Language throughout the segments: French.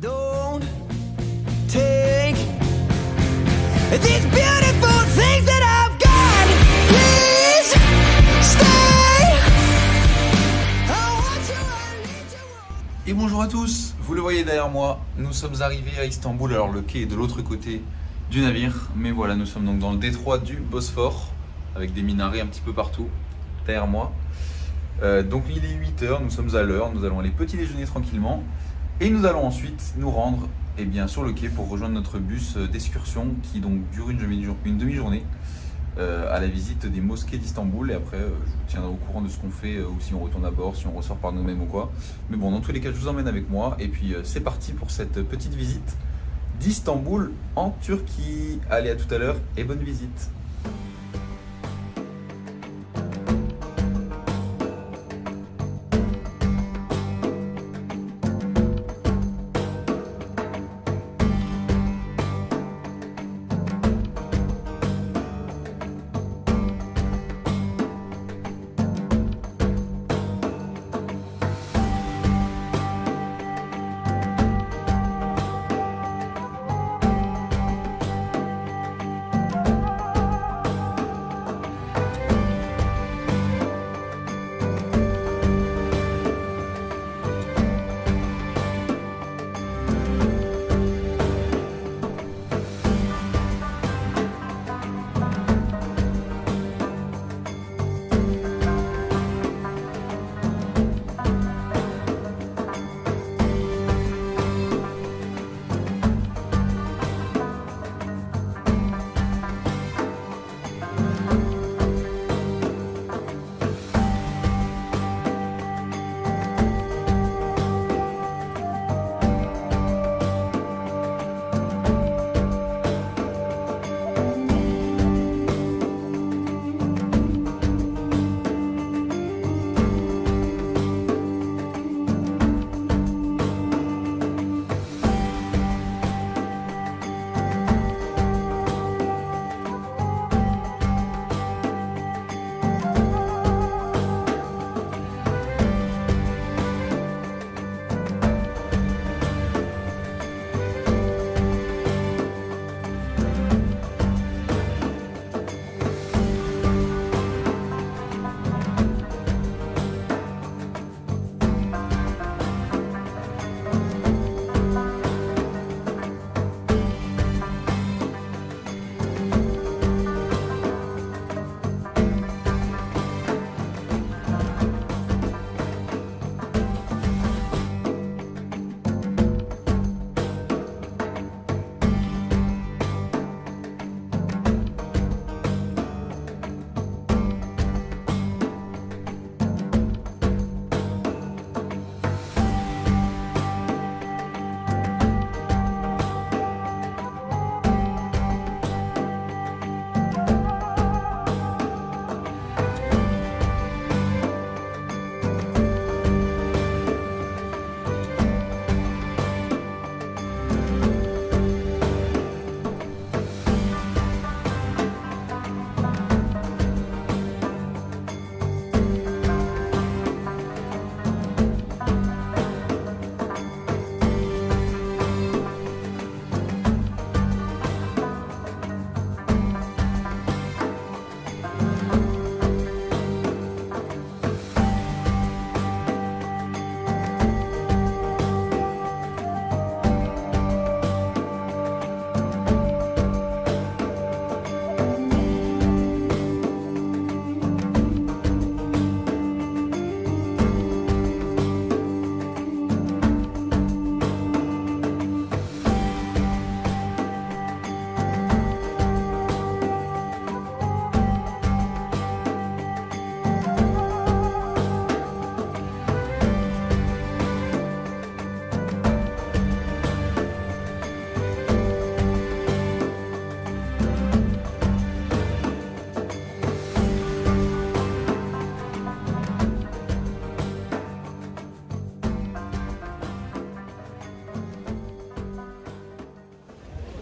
Don't take these beautiful things that I've got. Please stay. I want you, I need you. Et bonjour à tous, vous le voyez derrière moi, nous sommes arrivés à Istanbul. Alors le quai est de l'autre côté du navire, mais voilà, nous sommes donc dans le détroit du Bosphore avec des minarets un petit peu partout derrière moi. Donc il est 8 h, nous sommes à l'heure, nous allons aller petit déjeuner tranquillement et nous allons ensuite nous rendre sur le quai pour rejoindre notre bus d'excursion qui donc dure une demi-journée à la visite des mosquées d'Istanbul. Et après je vous tiendrai au courant de ce qu'on fait ou si on retourne à bord, si on ressort par nous-mêmes ou quoi. Mais bon, dans tous les cas je vous emmène avec moi et puis c'est parti pour cette petite visite d'Istanbul en Turquie. Allez, à tout à l'heure et bonne visite.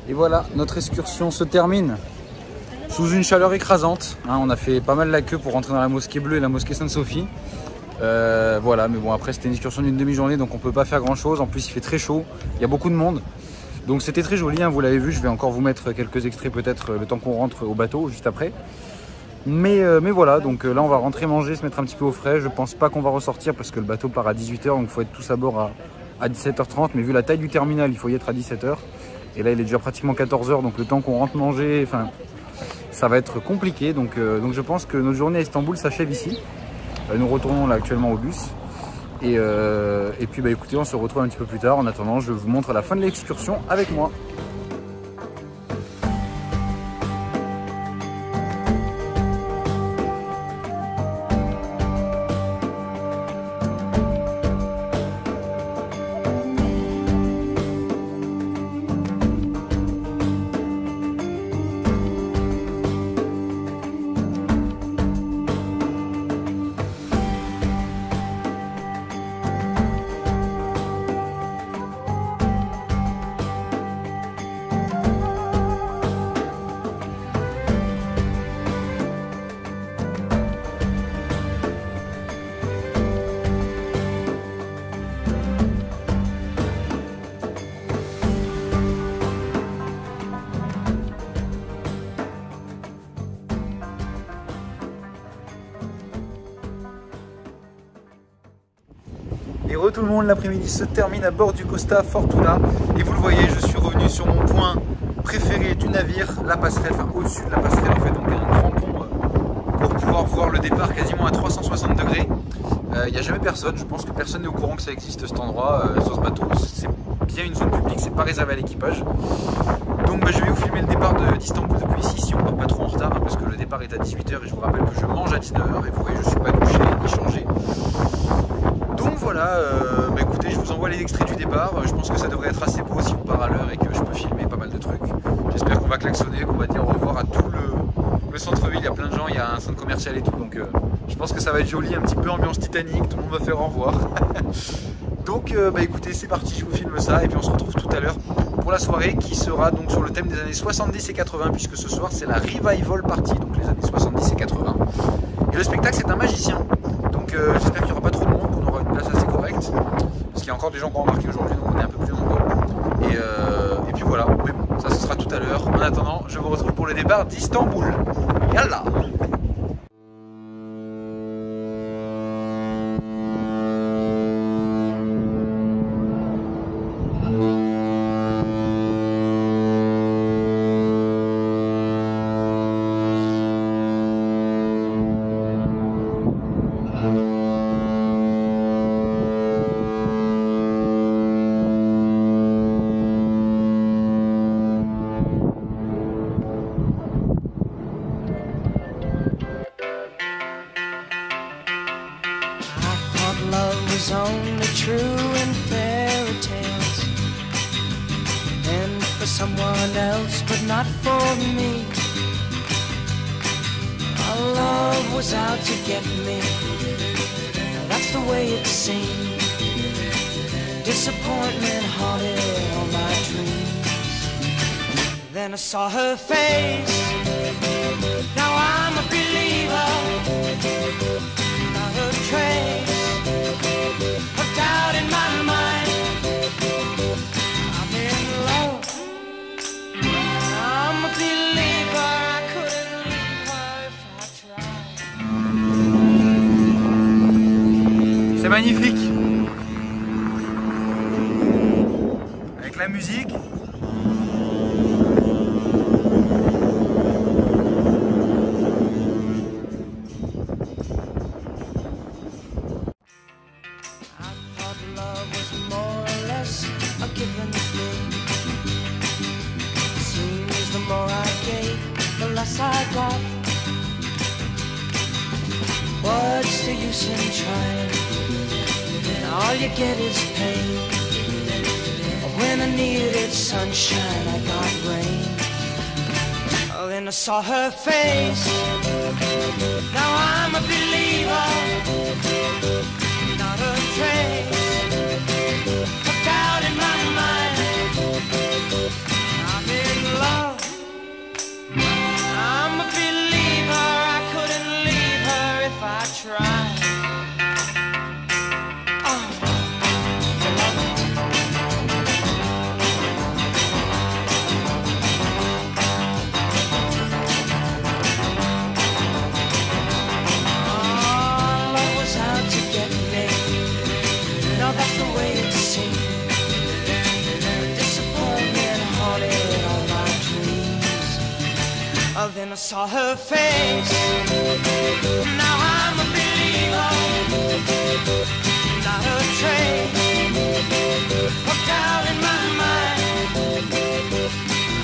Et voilà, notre excursion se termine sous une chaleur écrasante. On a fait pas mal la queue pour rentrer dans la mosquée bleue et la mosquée Sainte-Sophie. Voilà, mais bon, après c'était une excursion d'une demi-journée, donc on peut pas faire grand chose. En plus il fait très chaud, il y a beaucoup de monde. Donc c'était très joli, hein, vous l'avez vu. Je vais encore vous mettre quelques extraits peut-être le temps qu'on rentre au bateau juste après. Mais voilà, donc là on va rentrer manger, se mettre un petit peu au frais. Je pense pas qu'on va ressortir parce que le bateau part à 18 h, donc il faut être tous à bord à 17 h 30. Mais vu la taille du terminal, il faut y être à 17 h. Et là il est déjà pratiquement 14 h, donc le temps qu'on rentre manger, enfin, ça va être compliqué. Donc je pense que notre journée à Istanbul s'achève ici. Nous retournons là actuellement au bus. Et puis bah écoutez, on se retrouve un petit peu plus tard. En attendant, je vous montre la fin de l'excursion avec moi. Et re tout le monde, l'après-midi se termine à bord du Costa Fortuna. Et vous le voyez, je suis revenu sur mon point préféré du navire, la passerelle, enfin au-dessus de la passerelle en fait, donc un grand pont pour pouvoir voir le départ quasiment à 360 degrés. Il n'y a jamais personne, je pense que personne n'est au courant que ça existe cet endroit sur ce bateau. C'est bien une zone publique, c'est pas réservé à l'équipage. Donc bah, je vais vous filmer le départ d'Istanbul depuis ici, si on ne part pas trop en retard, hein, parce que le départ est à 18 h et je vous rappelle que je mange à 19 h et vous voyez, je ne suis pas douché ni changé. Donc voilà, bah écoutez, je vous envoie les extraits du départ. Je pense que ça devrait être assez beau si on part à l'heure et que je peux filmer pas mal de trucs. J'espère qu'on va klaxonner, qu'on va dire au revoir à tout le centre-ville. Il y a plein de gens, il y a un centre commercial et tout. Donc je pense que ça va être joli, un petit peu ambiance Titanic. Tout le monde va faire au revoir. Donc bah écoutez, c'est parti, je vous filme ça. Et puis on se retrouve tout à l'heure pour la soirée qui sera donc sur le thème des années 70 et 80. Puisque ce soir c'est la Revival Party, donc les années 70 et 80. Et le spectacle c'est un magicien. Donc j'espère qu'il n'y aura pas trop de monde, qu'on aura une place assez correcte. Parce qu'il y a encore des gens qui ont embarqué aujourd'hui, donc on est un peu plus nombreux. Et puis voilà, mais bon, ça ce sera tout à l'heure. En attendant, je vous retrouve pour le départ d'Istanbul. Yallah! Love was only true in fairy tales, and for someone else, but not for me. Our love was out to get me, that's the way it seemed. Disappointment haunted all my dreams. Then I saw her face, now I'm a believer. Not a trace of doubt in my mind. I'm in love, I'm a believer. I couldn't leave her if I tried. C'est magnifique. Avec la musique. I got. What's the use in trying? All you get is pain. When I needed sunshine, I got rain. Oh, then I saw her face. Now I'm a believer. Not a trace of doubt in my mind. I'm in love. I'm a believer, I couldn't leave her if I tried. I saw her face. Now I'm a believer, not a trace of doubt in my mind.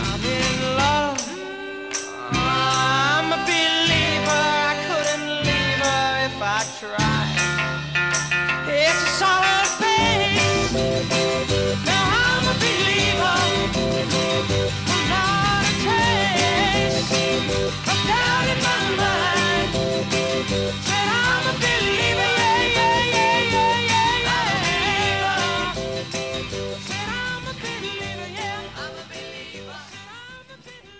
I'm in love, I'm a believer. I couldn't leave her if I tried. Yes, I saw her face. Now I'm a believer, not a trace of doubt in my mind. Said I'm a believer, yeah, yeah, yeah, yeah, yeah, yeah. Said I'm a believer, yeah, I'm a believer. I'm a believer, yeah, I'm a believer.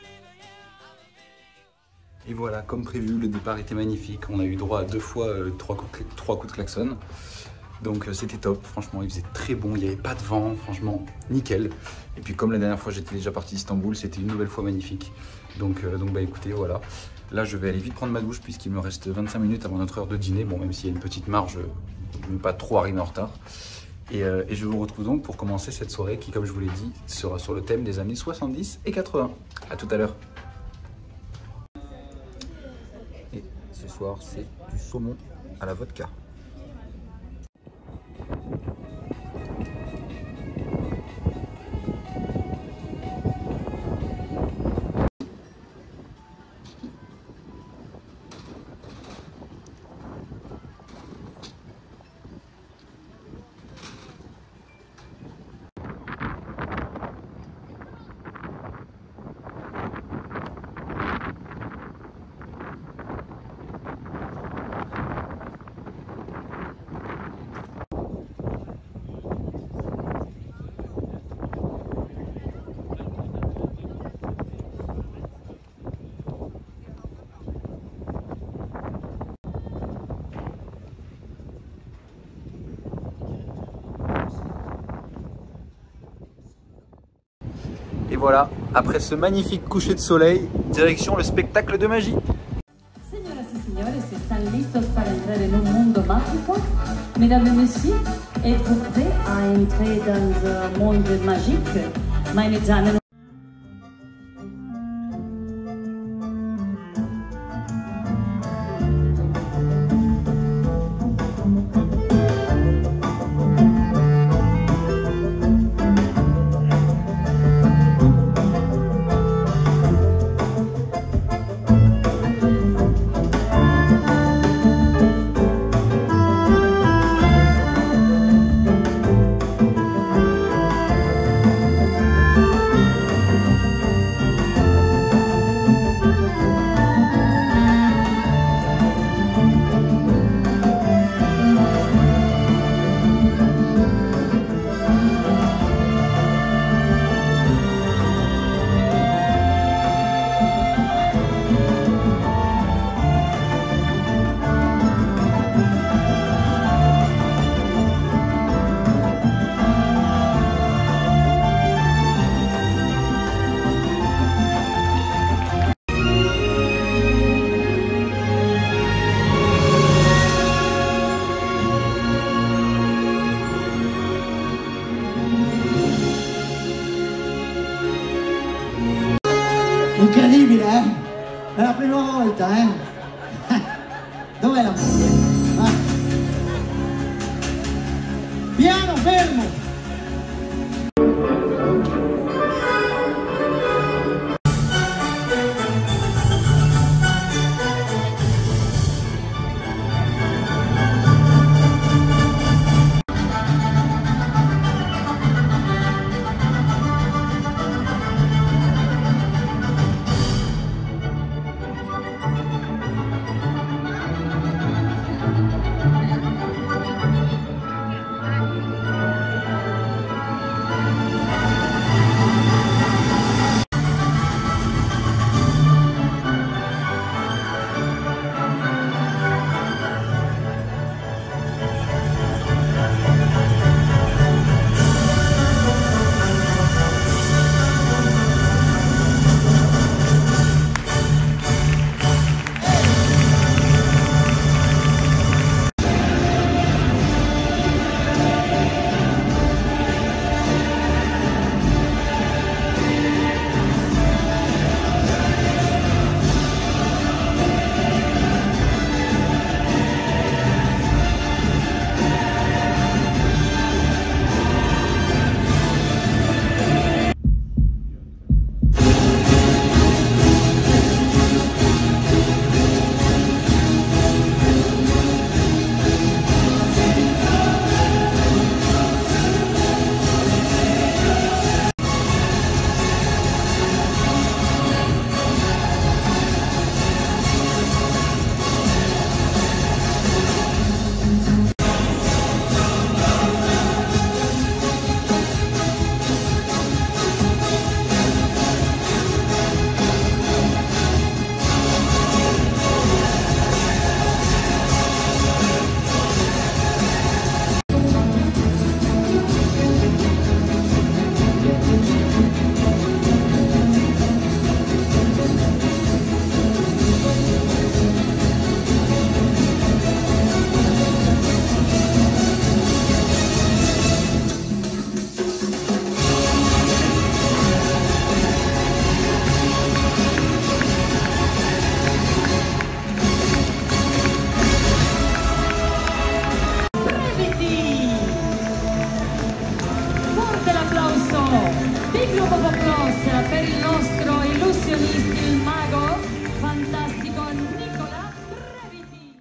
Et voilà, comme prévu, le départ était magnifique. On a eu droit à 2 fois 3 coups de klaxon. Donc c'était top, franchement il faisait très bon, il n'y avait pas de vent, franchement nickel. Et puis comme la dernière fois j'étais déjà parti d'Istanbul, c'était une nouvelle fois magnifique. Donc bah écoutez, voilà. Là je vais aller vite prendre ma douche puisqu'il me reste 25 minutes avant notre heure de dîner. Bon, même s'il y a une petite marge, je ne veux pas trop arriver en retard. Et je vous retrouve donc pour commencer cette soirée qui, comme je vous l'ai dit, sera sur le thème des années 70 et 80. A tout à l'heure. Et ce soir c'est du saumon à la vodka. Et voilà, après ce magnifique coucher de soleil, direction le spectacle de magie. Señoras y señores, ¿están listos para entrar en un mundo mágico? Mesdames et messieurs, êtes-vous prêts à entrer dans un monde magique? Meine Damen und Incredibile, eh? È la prima volta, eh? Dov'è la moglie? Ah. Piano, fermo! big group of applause per il nostro illusionista, il mago fantastico Nicola Breviti.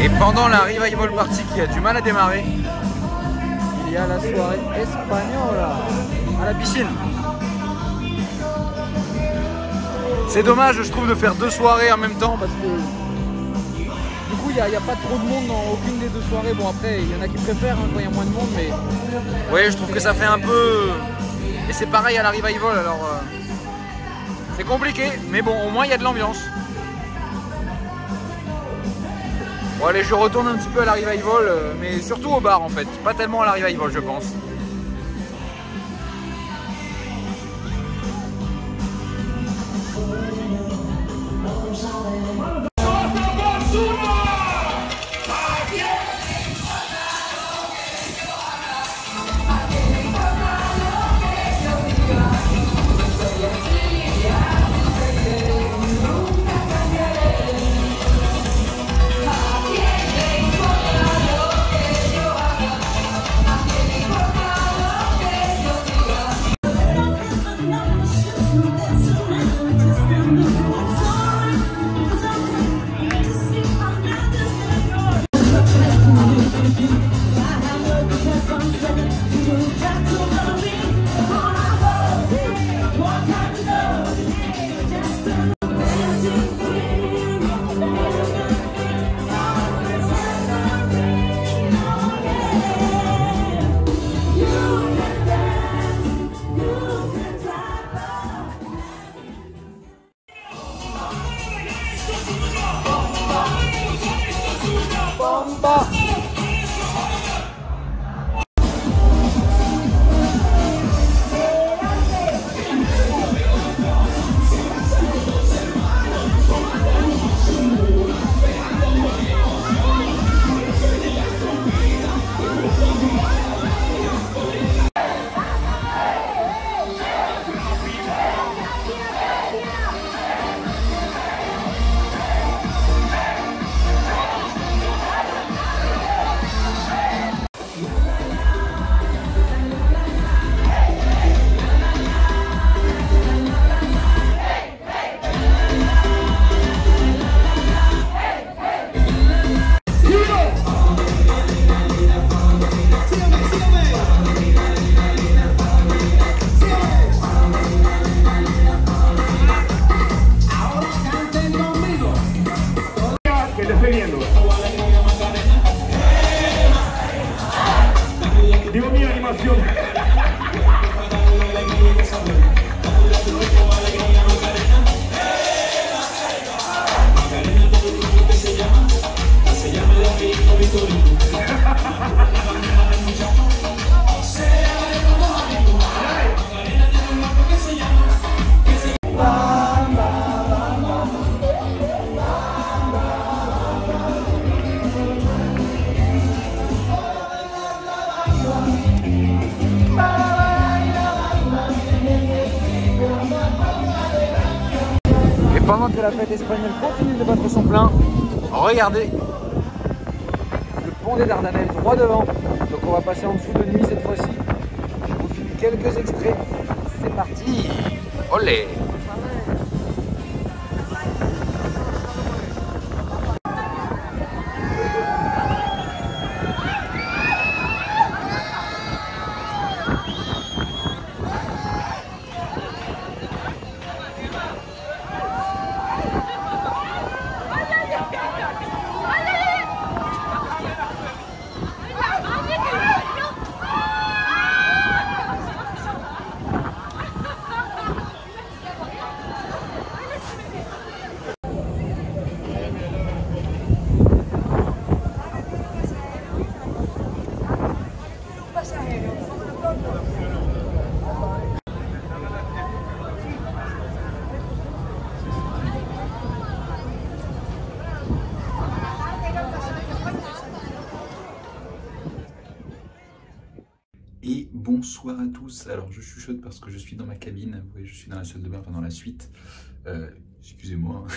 Et pendant la revival party qui a du mal à démarrer, il y a la soirée espagnole à la piscine. C'est dommage, je trouve, de faire deux soirées en même temps parce que du coup il n'y a pas trop de monde dans aucune des deux soirées. Bon, après il y en a qui préfèrent quand il y a moins de monde, mais ouais, je trouve que ça fait un peu. Et c'est pareil à la revival, alors c'est compliqué, mais bon, au moins il y a de l'ambiance. Bon allez, je retourne un petit peu à la revival, mais surtout au bar en fait, pas tellement à la revival je pense. Digo mi animación. Pendant que la fête espagnole continue de battre son plein, regardez le pont des Dardanelles droit devant. Donc on va passer en dessous de nuit cette fois-ci. Je vous filme quelques extraits. C'est parti. Olé. Et Et bonsoir à tous. Alors je chuchote parce que je suis dans ma cabine, vous voyez, je suis dans la salle de bain, enfin dans la suite. Excusez-moi.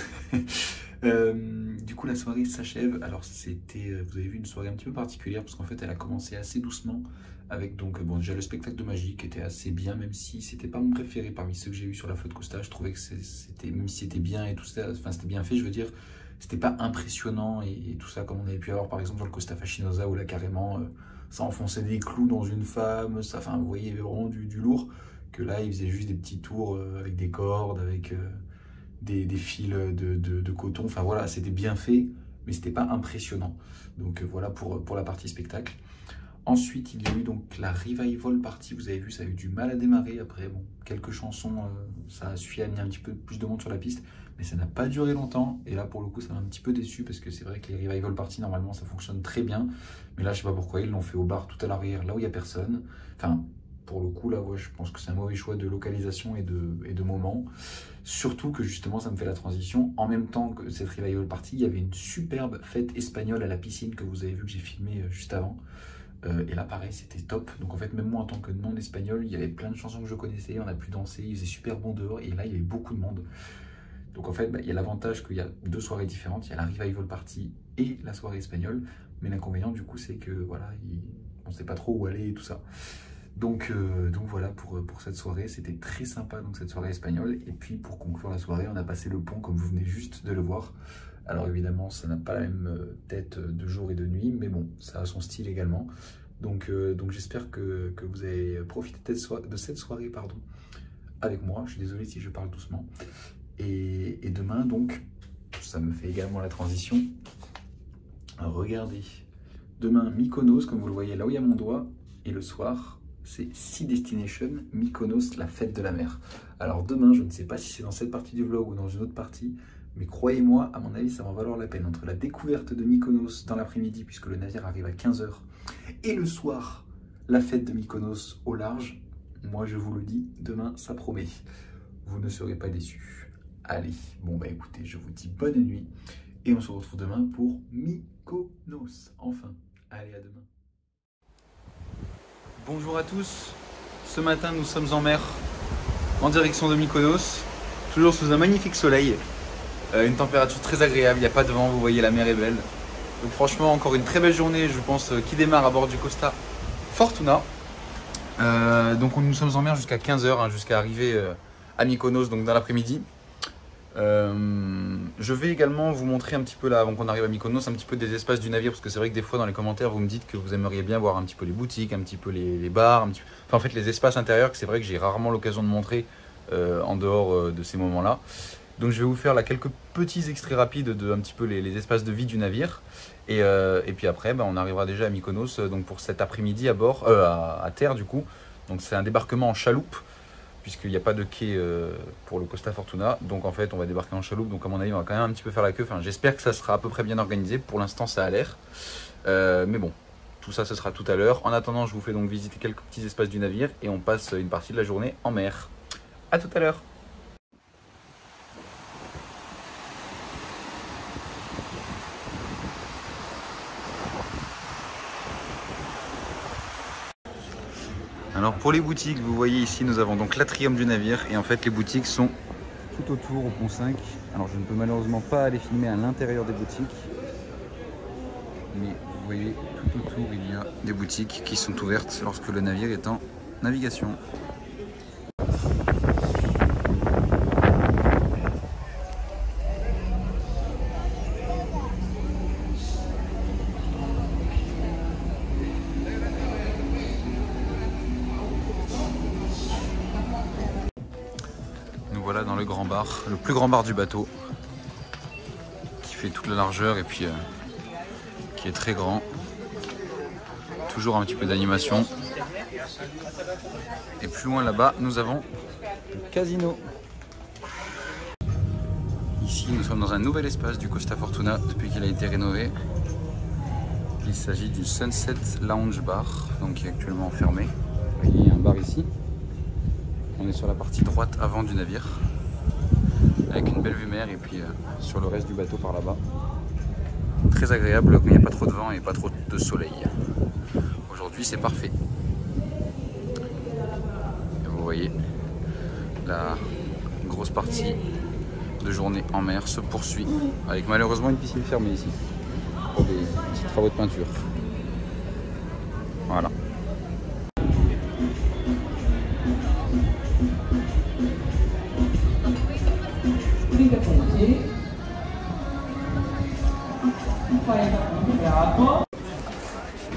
Du coup la soirée s'achève. Alors c'était, vous avez vu, une soirée un petit peu particulière parce qu'en fait elle a commencé assez doucement avec donc bon déjà le spectacle de magie qui était assez bien, même si c'était pas mon préféré parmi ceux que j'ai eu sur la flotte Costa. Je trouvais que c'était, même si c'était bien et tout ça, enfin c'était bien fait, je veux dire, c'était pas impressionnant et tout ça comme on avait pu avoir par exemple sur le Costa Fascinosa où là carrément ça enfonçait des clous dans une femme, ça, enfin vous voyez, il y avait vraiment du lourd, que là il faisait juste des petits tours avec des cordes, avec des fils de coton, enfin voilà, c'était bien fait, mais c'était pas impressionnant. Donc voilà pour la partie spectacle. Ensuite, il y a eu donc la Revival Party, vous avez vu, ça a eu du mal à démarrer. Après, bon, quelques chansons, ça a suffi à amener un petit peu plus de monde sur la piste, mais ça n'a pas duré longtemps. Et là, pour le coup, ça m'a un petit peu déçu, parce que c'est vrai que les Revival Party, normalement, ça fonctionne très bien. Mais là, je sais pas pourquoi, ils l'ont fait au bar tout à l'arrière, là où il n'y a personne. Enfin, pour le coup, là, ouais, je pense que c'est un mauvais choix de localisation et de moment. Surtout que justement, ça me fait la transition. En même temps que cette Revival Party, il y avait une superbe fête espagnole à la piscine que vous avez vu, que j'ai filmé juste avant. Et là pareil, c'était top. Donc en fait, même moi en tant que non espagnol, il y avait plein de chansons que je connaissais, on a pu danser, il faisait super bon dehors et là il y avait beaucoup de monde. Donc en fait, il y a l'avantage qu'il y a deux soirées différentes, il y a la Revival Party et la soirée espagnole, mais l'inconvénient du coup c'est que voilà, on ne sait pas trop où aller et tout ça. Donc voilà pour cette soirée, c'était très sympa donc cette soirée espagnole. Et puis pour conclure la soirée, on a passé le pont comme vous venez juste de le voir. Alors évidemment, ça n'a pas la même tête de jour et de nuit, mais bon, ça a son style également. Donc j'espère que vous avez profité de cette soirée avec moi. Je suis désolé si je parle doucement. Et demain, donc, ça me fait également la transition. Regardez, demain, Mykonos, comme vous le voyez là où il y a mon doigt. Et le soir, c'est Sea Destination, Mykonos, la fête de la mer. Alors demain, je ne sais pas si c'est dans cette partie du vlog ou dans une autre partie, mais croyez-moi, à mon avis, ça va en valoir la peine. Entre la découverte de Mykonos dans l'après-midi, puisque le navire arrive à 15 h, et le soir, la fête de Mykonos au large, moi je vous le dis, demain ça promet. Vous ne serez pas déçus. Allez, bon bah écoutez, je vous dis bonne nuit, et on se retrouve demain pour Mykonos. Enfin, allez, à demain. Bonjour à tous, ce matin nous sommes en mer, en direction de Mykonos, toujours sous un magnifique soleil. Une température très agréable, il n'y a pas de vent, vous voyez la mer est belle. Donc franchement encore une très belle journée, je pense, qui démarre à bord du Costa Fortuna. Donc nous sommes en mer jusqu'à 15 h, jusqu'à arriver à Mykonos, donc dans l'après-midi. Je vais également vous montrer un petit peu là, avant qu'on arrive à Mykonos, un petit peu des espaces du navire, parce que c'est vrai que des fois dans les commentaires vous me dites que vous aimeriez bien voir un petit peu les boutiques, un petit peu les bars, enfin en fait les espaces intérieurs, que c'est vrai que j'ai rarement l'occasion de montrer en dehors de ces moments-là. Donc je vais vous faire là quelques petits extraits rapides de un petit peu les espaces de vie du navire. Et puis après, on arrivera déjà à Mykonos donc pour cet après-midi à bord, à terre du coup. Donc c'est un débarquement en chaloupe, puisqu'il n'y a pas de quai pour le Costa Fortuna. Donc en fait, on va débarquer en chaloupe. Donc à mon avis, on va quand même un petit peu faire la queue. Enfin, j'espère que ça sera à peu près bien organisé. Pour l'instant, ça a l'air. Mais bon, tout ça, ce sera tout à l'heure. En attendant, je vous fais donc visiter quelques petits espaces du navire et on passe une partie de la journée en mer. À tout à l'heure. Alors pour les boutiques, vous voyez ici, nous avons donc l'atrium du navire et en fait les boutiques sont tout autour au pont 5. Alors je ne peux malheureusement pas aller filmer à l'intérieur des boutiques, mais vous voyez tout autour il y a des boutiques qui sont ouvertes lorsque le navire est en navigation. Voilà dans le grand bar, le plus grand bar du bateau, qui fait toute la largeur et puis qui est très grand. Toujours un petit peu d'animation. Et plus loin là-bas, nous avons le casino. Ici, nous sommes dans un nouvel espace du Costa Fortuna depuis qu'il a été rénové. Il s'agit du Sunset Lounge Bar, donc qui est actuellement fermé. Vous voyez, il y a un bar ici. On est sur la partie droite avant du navire, avec une belle vue mer et puis sur le reste du bateau par là-bas. Très agréable quand il n'y a pas trop de vent et pas trop de soleil. Aujourd'hui c'est parfait. La grosse partie de journée en mer se poursuit avec malheureusement une piscine fermée ici pour des petits travaux de peinture. Voilà.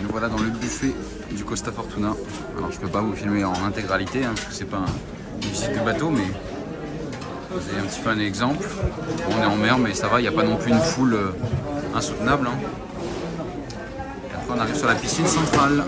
Nous voilà dans le buffet du Costa Fortuna. Alors je peux pas vous filmer en intégralité hein, parce que c'est pas une visite de bateau, mais vous avez un petit peu un exemple. Bon, on est en mer mais ça va, il n'y a pas non plus une foule insoutenable. Hein. Et après on arrive sur la piscine centrale.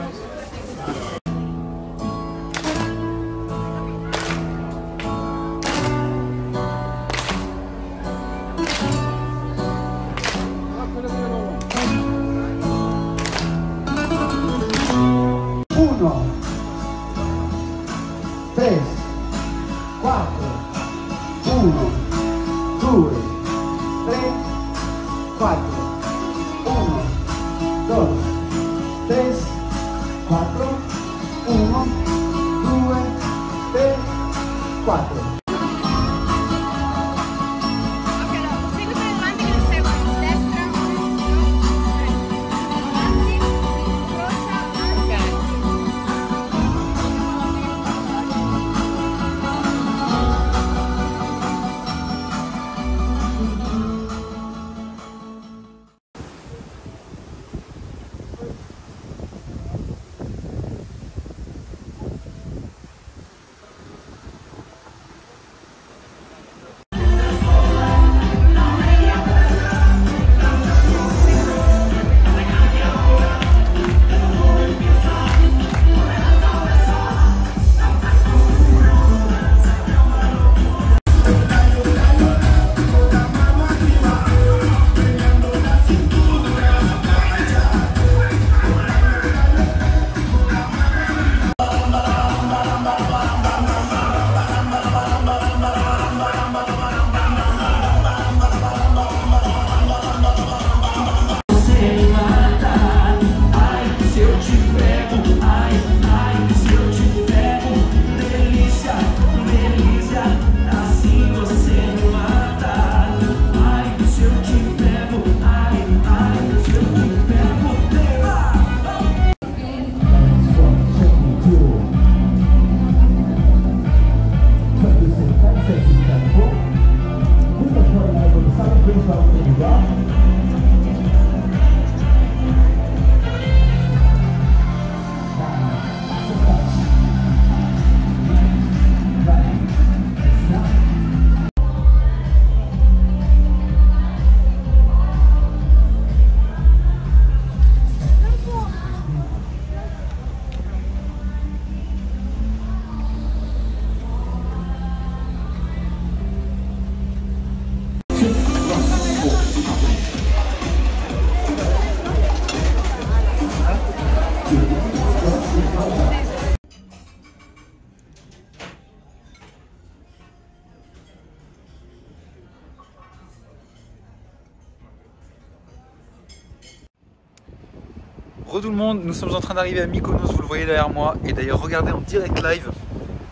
Re tout le monde, nous sommes en train d'arriver à Mykonos, vous le voyez derrière moi. Et d'ailleurs regardez en direct live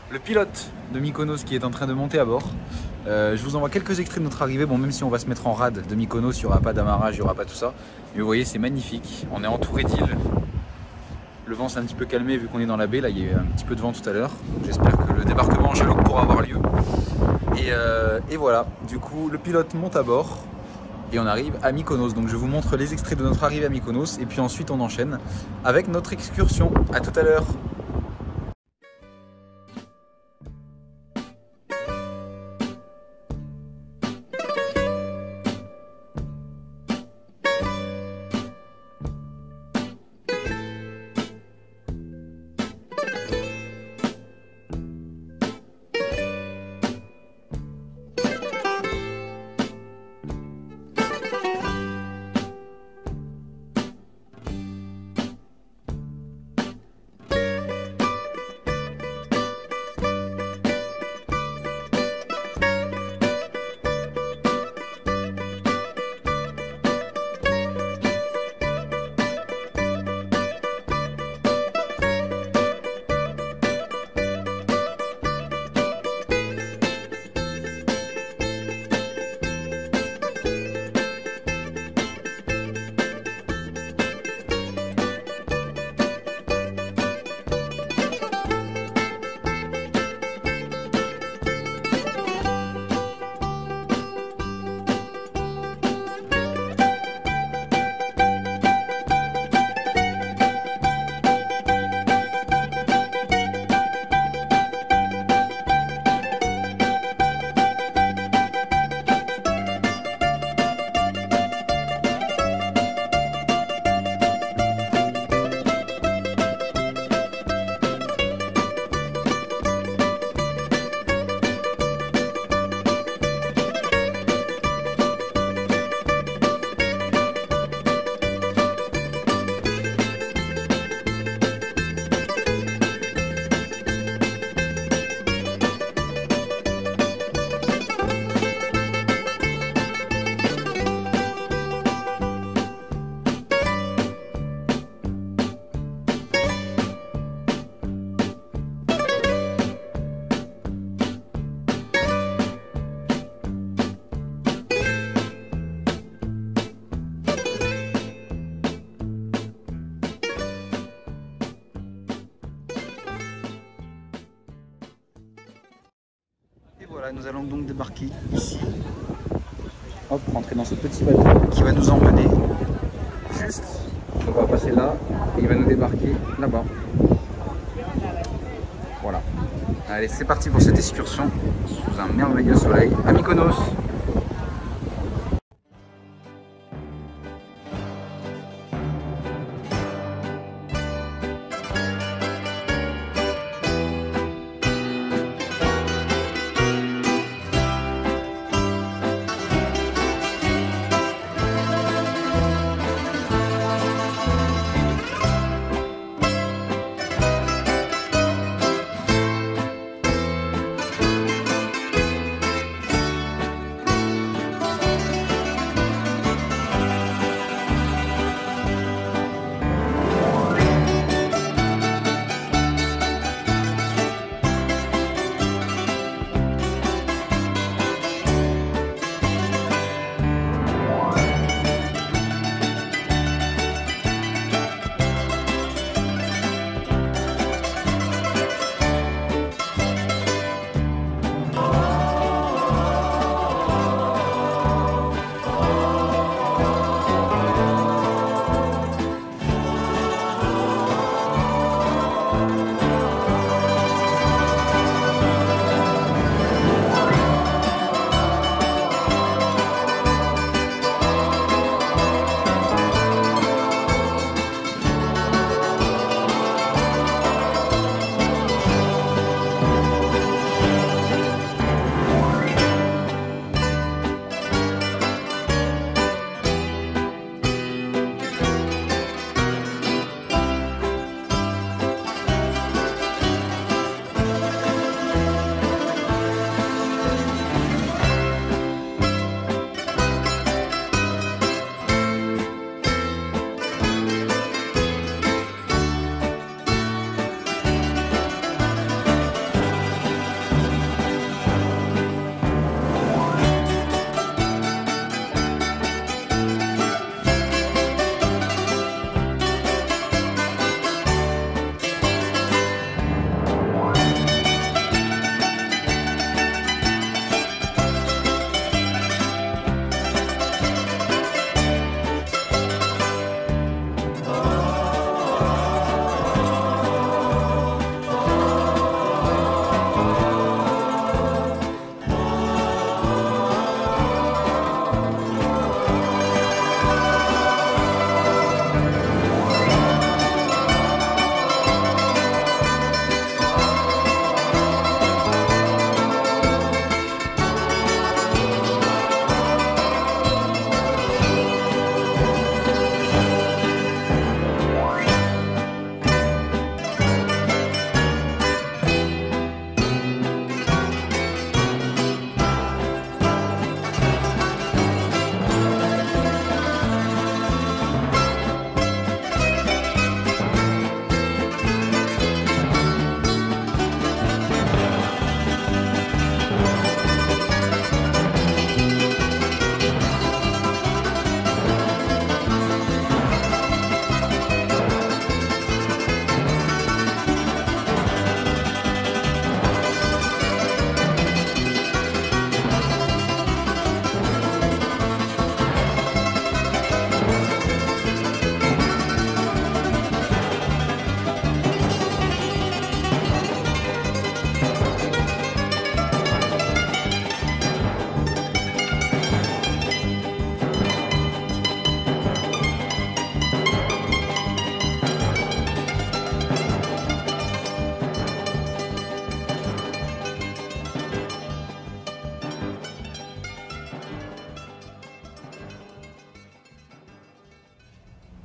le pilote de Mykonos qui est en train de monter à bord. Je vous envoie quelques extraits de notre arrivée. Bon, même si on va se mettre en rade de Mykonos, il n'y aura pas d'amarrage, il n'y aura pas tout ça. Mais vous voyez, c'est magnifique. On est entouré d'îles. Le vent s'est un petit peu calmé vu qu'on est dans la baie. Là, il y a eu un petit peu de vent tout à l'heure. J'espère que le débarquement en chaloupe pourra avoir lieu. Et voilà, du coup, le pilote monte à bord. Et on arrive à Mykonos, donc je vous montre les extraits de notre arrivée à Mykonos et puis ensuite on enchaîne avec notre excursion. À tout à l'heure. Voilà, nous allons donc débarquer ici. Hop, rentrer dans ce petit bateau qui va nous emmener juste. Donc on va passer là et il va nous débarquer là-bas. Voilà. Allez, c'est parti pour cette excursion sous un merveilleux soleil à Mykonos.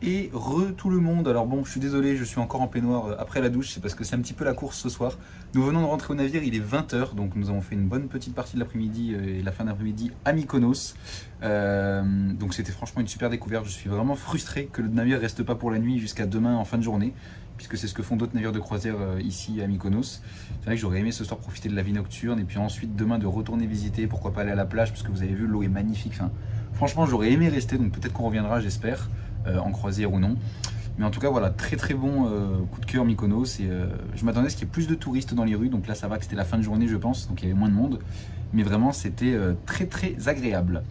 Et tout le monde, alors bon je suis désolé, je suis encore en peignoir après la douche, c'est parce que c'est un petit peu la course ce soir. Nous venons de rentrer au navire, il est 20 h, donc nous avons fait une bonne petite partie de l'après-midi et la fin d'après-midi à Mykonos. Donc c'était franchement une super découverte, je suis vraiment frustré que le navire reste pas pour la nuit jusqu'à demain en fin de journée, puisque c'est ce que font d'autres navires de croisière ici à Mykonos. C'est vrai que j'aurais aimé ce soir profiter de la vie nocturne et puis ensuite demain de retourner visiter, pourquoi pas aller à la plage, parce que vous avez vu l'eau est magnifique. Enfin, franchement j'aurais aimé rester, donc peut-être qu'on reviendra, j'espère. En croisière ou non. Mais en tout cas, voilà, très très bon coup de cœur Mykonos. Et je m'attendais à ce qu'il y ait plus de touristes dans les rues. Donc là, ça va que c'était la fin de journée, je pense. Donc il y avait moins de monde. Mais vraiment, c'était très très agréable.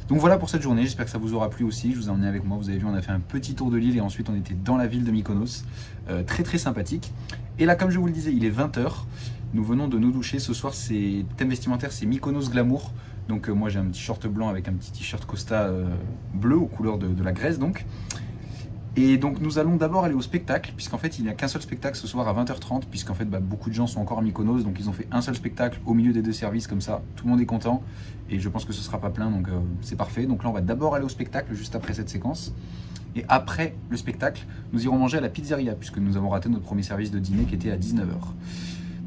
Donc voilà pour cette journée. J'espère que ça vous aura plu aussi. Je vous ai emmené avec moi. Vous avez vu, on a fait un petit tour de l'île et ensuite on était dans la ville de Mykonos. Très très sympathique. Et là, comme je vous le disais, il est 20 h. Nous venons de nous doucher. Ce soir, c'est thème vestimentaire, c'est Mykonos Glamour. Donc moi, j'ai un petit short blanc avec un petit t-shirt Costa bleu aux couleurs de la Grèce donc. Et donc nous allons d'abord aller au spectacle, puisqu'en fait il n'y a qu'un seul spectacle ce soir à 20 h 30, puisqu'en fait beaucoup de gens sont encore à Mykonos, donc ils ont fait un seul spectacle au milieu des deux services, comme ça tout le monde est content, et je pense que ce sera pas plein, donc c'est parfait. Donc là on va d'abord aller au spectacle, juste après cette séquence, et après le spectacle, nous irons manger à la pizzeria, puisque nous avons raté notre premier service de dîner qui était à 19 h.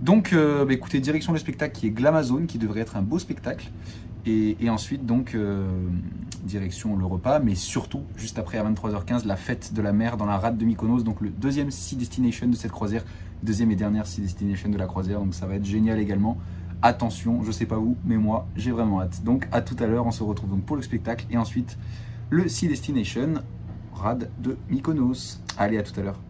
Donc écoutez, direction le spectacle qui est Glamazone, qui devrait être un beau spectacle, et ensuite donc direction le repas, mais surtout juste après à 23 h 15 la fête de la mer dans la rade de Mykonos, donc le deuxième Sea Destination de cette croisière, deuxième et dernière Sea Destination de la croisière, donc ça va être génial également. Attention, je sais pas vous, mais moi j'ai vraiment hâte. Donc à tout à l'heure, on se retrouve donc pour le spectacle et ensuite le Sea Destination rade de Mykonos. Allez, à tout à l'heure.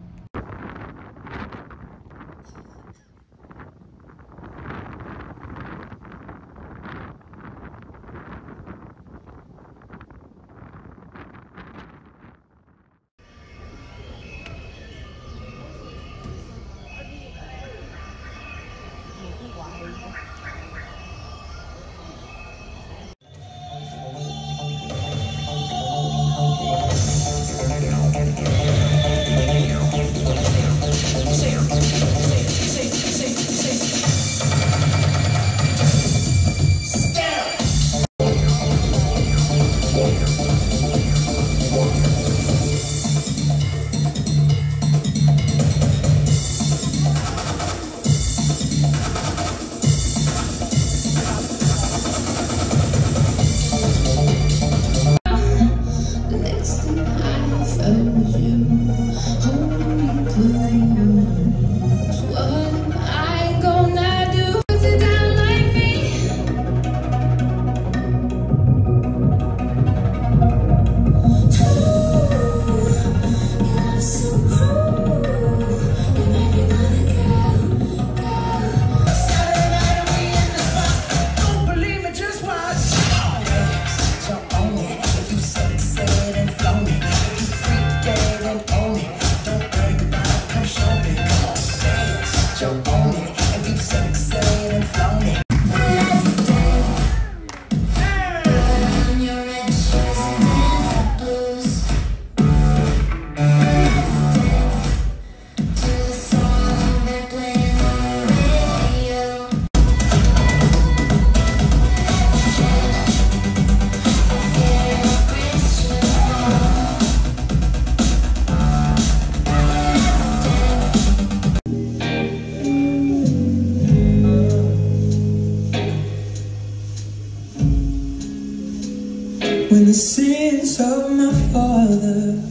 When the sins of my father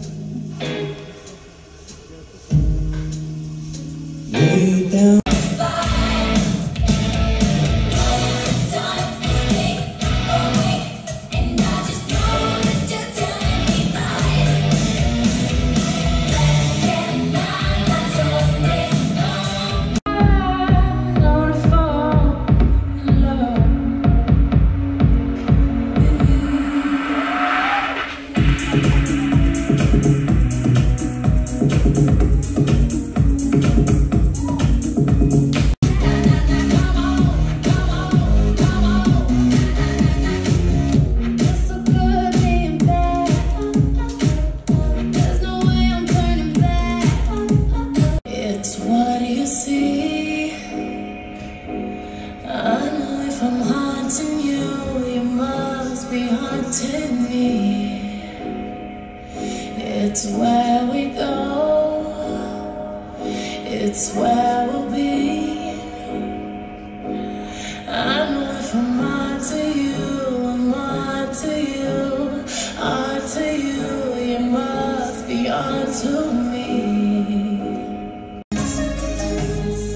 lay down. It's where we go, it's where we'll be. I know if I'm on to you, I'm on to you, on to you, you must be on to me. These are the dreams.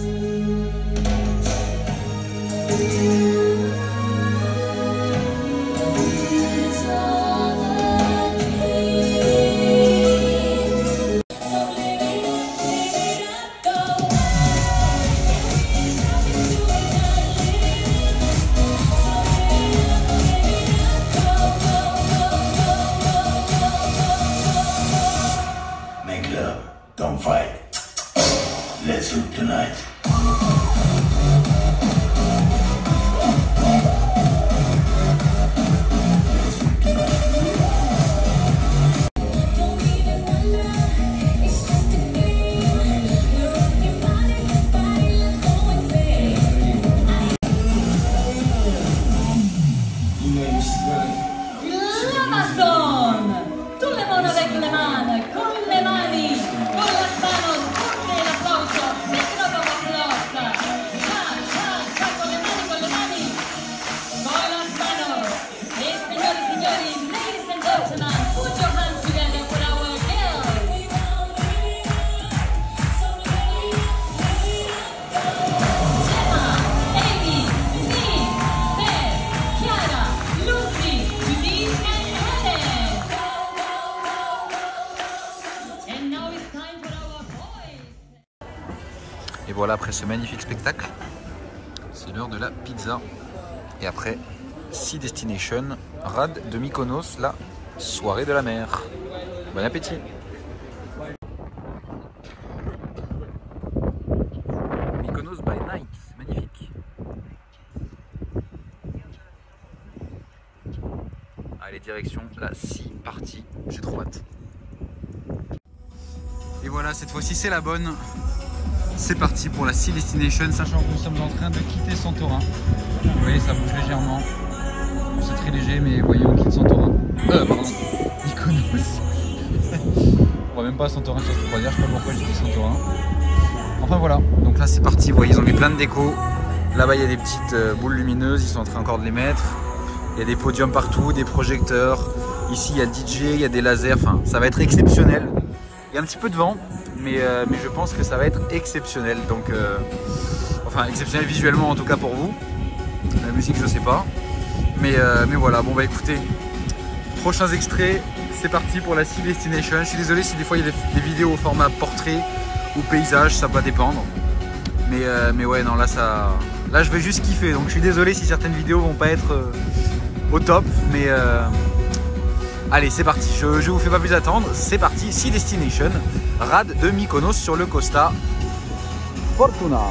voilà, après ce magnifique spectacle, c'est l'heure de la pizza. Et après, Sea Destination, rade de Mykonos, la soirée de la mer. Bon appétit! Mykonos by night, magnifique. Allez, direction la Sea Party, j'ai trop hâte. Et voilà, cette fois-ci c'est la bonne. C'est parti pour la Sea Destination, sachant que nous sommes en train de quitter Santorin. Vous voyez, ça bouge légèrement. C'est très léger, mais voyez, on quitte Santorin. Pardon, Mykonos. On va même pas à Santorin sur cette croisière, je sais pas pourquoi j'ai dit Santorin. Enfin voilà, donc là c'est parti, vous voyez, ils ont mis plein de déco. Là-bas il y a des petites boules lumineuses, ils sont en train encore de les mettre. Il y a des podiums partout, des projecteurs. Ici il y a DJ, il y a des lasers, enfin ça va être exceptionnel. Il y a un petit peu de vent, mais je pense que ça va être exceptionnel. Donc, enfin exceptionnel visuellement en tout cas pour vous. La musique je sais pas. Mais voilà, bon bah écoutez, prochains extraits, c'est parti pour la Sea Destination. Je suis désolé si des fois il y a des vidéos au format portrait ou paysage, ça va dépendre. Mais ouais, non, là je vais juste kiffer. Donc je suis désolé si certaines vidéos vont pas être au top. Mais allez, c'est parti. Je vous fais pas plus attendre. C'est parti, Sea Destination, rade de Mykonos sur le Costa Fortuna.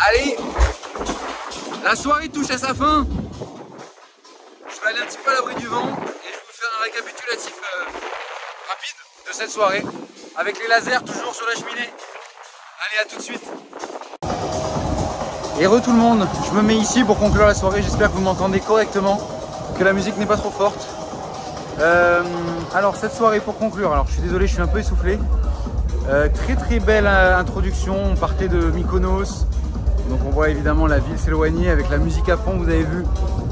Allez, la soirée touche à sa fin. Je vais aller un petit peu à l'abri du vent et je vais vous faire un récapitulatif rapide de cette soirée avec les lasers toujours sur la cheminée. Allez, à tout de suite. Et re tout le monde, je me mets ici pour conclure la soirée. J'espère que vous m'entendez correctement, que la musique n'est pas trop forte. Alors cette soirée pour conclure, alors je suis désolé, je suis un peu essoufflé. Très belle introduction, on partait de Mykonos. Donc on voit évidemment la ville s'éloigner avec la musique à fond, vous avez vu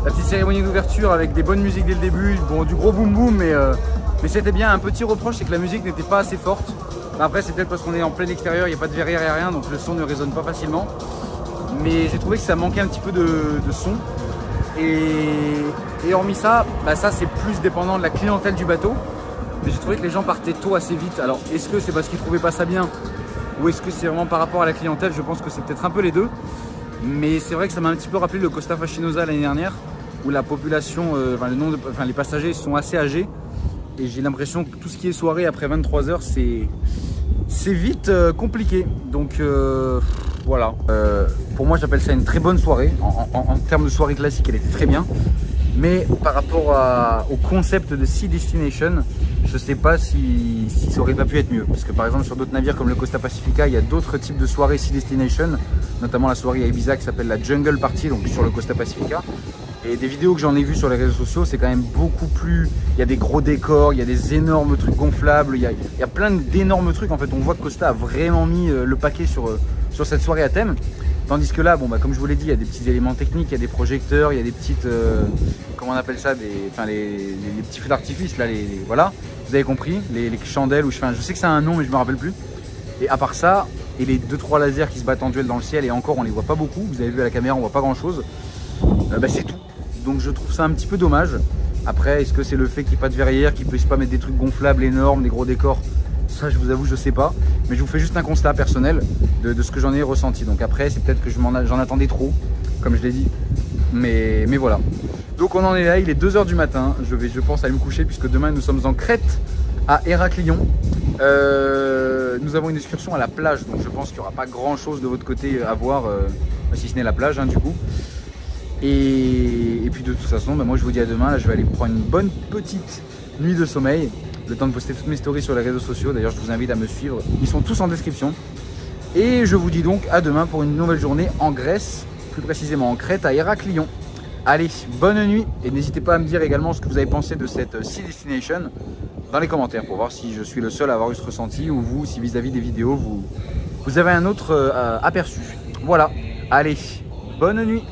la petite cérémonie d'ouverture avec des bonnes musiques dès le début, bon du gros boom boom mais c'était bien. Un petit reproche, c'est que la musique n'était pas assez forte. Après c'est peut-être parce qu'on est en plein extérieur, il n'y a pas de verrière et rien, donc le son ne résonne pas facilement. Mais j'ai trouvé que ça manquait un petit peu de son. Et hormis ça, bah ça c'est plus dépendant de la clientèle du bateau. Mais j'ai trouvé que les gens partaient tôt assez vite. Alors est-ce que c'est parce qu'ils trouvaient pas ça bien? Ou est-ce que c'est vraiment par rapport à la clientèle? Je pense que c'est peut-être un peu les deux. Mais c'est vrai que ça m'a un petit peu rappelé le Costa Fascinosa l'année dernière, où la population, les passagers sont assez âgés. Et j'ai l'impression que tout ce qui est soirée après 23 h, c'est vite compliqué. Donc voilà. Pour moi, j'appelle ça une très bonne soirée. En termes de soirée classique, elle était très bien. Mais par rapport au concept de Sea Destination, je sais pas si ça aurait pas pu être mieux. Parce que par exemple sur d'autres navires comme le Costa Pacifica, il y a d'autres types de soirées Sea Destination, notamment la soirée à Ibiza qui s'appelle la Jungle Party, donc sur le Costa Pacifica. Et des vidéos que j'en ai vues sur les réseaux sociaux, c'est quand même beaucoup plus... Il y a des gros décors, il y a des énormes trucs gonflables, il y a plein d'énormes trucs. En fait, on voit que Costa a vraiment mis le paquet sur cette soirée à thème. Tandis que là, bon, bah, comme je vous l'ai dit, il y a des petits éléments techniques, il y a des projecteurs, il y a des petites... comment on appelle ça, les petits feux d'artifice, là, voilà. Vous avez compris, les chandelles, je sais que ça a un nom, mais je ne me rappelle plus. Et à part ça, et les 2-3 lasers qui se battent en duel dans le ciel, et encore, on les voit pas beaucoup. Vous avez vu à la caméra, on voit pas grand-chose. Bah, c'est tout. Donc je trouve ça un petit peu dommage. Après, est-ce que c'est le fait qu'il n'y ait pas de verrière, qu'ils ne puissent pas mettre des trucs gonflables énormes, des gros décors? Ça, je vous avoue, je sais pas. Mais je vous fais juste un constat personnel de ce que j'en ai ressenti. Donc après, c'est peut-être que j'en attendais trop, comme je l'ai dit. Mais voilà. Donc on en est là, il est 2 h du matin. Je pense aller me coucher puisque demain nous sommes en Crète à Héraclion. Nous avons une excursion à la plage. Donc je pense qu'il n'y aura pas grand chose de votre côté à voir, si ce n'est la plage, hein, du coup. Et puis de toute façon, bah, moi je vous dis à demain. Là, je vais aller prendre une bonne petite nuit de sommeil. Le temps de poster toutes mes stories sur les réseaux sociaux. D'ailleurs, je vous invite à me suivre. Ils sont tous en description. Et je vous dis donc à demain pour une nouvelle journée en Grèce, plus précisément en Crète à Héraclion. Allez, bonne nuit et n'hésitez pas à me dire également ce que vous avez pensé de cette Sea Destination dans les commentaires pour voir si je suis le seul à avoir eu ce ressenti ou vous, si vis-à-vis des vidéos, vous avez un autre aperçu. Voilà, allez, bonne nuit.